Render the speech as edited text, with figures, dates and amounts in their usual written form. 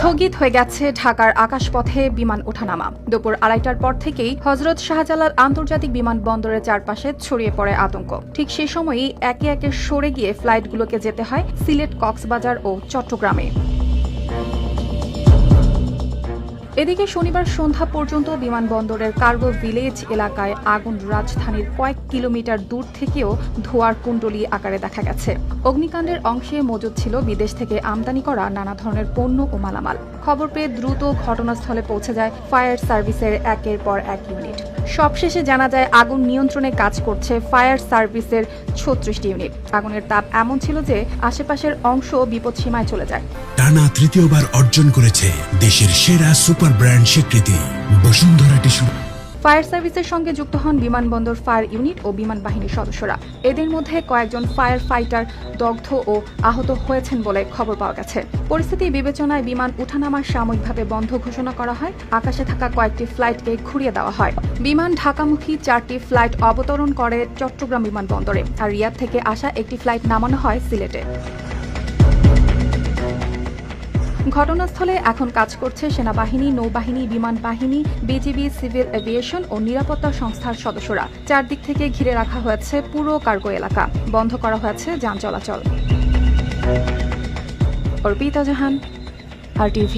স্থগিত হয়ে গেছে ঢাকার আকাশপথে বিমান ওঠানামা। দুপুর ২:৩০টার পর থেকেই হযরত শাহজালাল আন্তর্জাতিক বিমানবন্দরের চারপাশে ছড়িয়ে পড়ে আতঙ্ক। ঠিক সেই সময়ই একে একে সরে গিয়ে ফ্লাইটগুলোকে যেতে হয় সিলেট, কক্সবাজার ও চট্টগ্রামে। এদিকে শনিবার সন্ধ্যা পর্যন্ত বিমানবন্দরের কার্গো ভিলেজ এলাকায় আগুন রাজধানীর কয়েক কিলোমিটার দূর থেকেও ধোঁয়ার কুণ্ডলী আকারে দেখা গেছে। অগ্নিকাণ্ডের অংশে মজুদ ছিল বিদেশ থেকে আমদানি করা নানা ধরনের পণ্য ও মালামাল। খবর পেয়ে দ্রুত ঘটনাস্থলে পৌঁছে যায় ফায়ার সার্ভিসের একের পর এক ইউনিট। সবশেষে জানা যায় আগুন নিয়ন্ত্রণে কাজ করছে ফায়ার সার্ভিসের ৩৬টি ইউনিট। আগুনের তাপ এমন ছিল যে আশেপাশের অংশ বিপদসীমায় চলে যায়। টানা তৃতীয়বার অর্জন করেছে দেশের সেরা সুপার ব্র্যান্ড স্বীকৃতি বসুন্ধরা টিস্যু। ফায়ার সার্ভিসের সঙ্গে যুক্ত হন বিমানবন্দর ফায়ার ইউনিট ও বিমান বাহিনীর সদস্যরা। এদের মধ্যে কয়েকজন ফায়ার ফাইটার দগ্ধ ও আহত হয়েছেন বলে খবর পাওয়া গেছে। পরিস্থিতি বিবেচনায় বিমান উঠানামা সাময়িকভাবে বন্ধ ঘোষণা করা হয়। আকাশে থাকা কয়েকটি ফ্লাইটকে ঘুরিয়ে দেওয়া হয়। বিমান ঢাকামুখী 4টি ফ্লাইট অবতরণ করে চট্টগ্রাম বিমানবন্দরে, আর রিয়াদ থেকে আসা একটি ফ্লাইট নামানো হয় সিলেটে। ঘটনাস্থলে এখন কাজ করছে সেনাবাহিনী, নৌবাহিনী, বিমান বাহিনী, বিজিবি, সিভিল এভিয়েশন ও নিরাপত্তা সংস্থার সদস্যরা। চারদিক থেকে ঘিরে রাখা হয়েছে পুরো কার্গো এলাকা। বন্ধ করা হয়েছে যান চলাচল। অর্পিতা জাহান, RTV।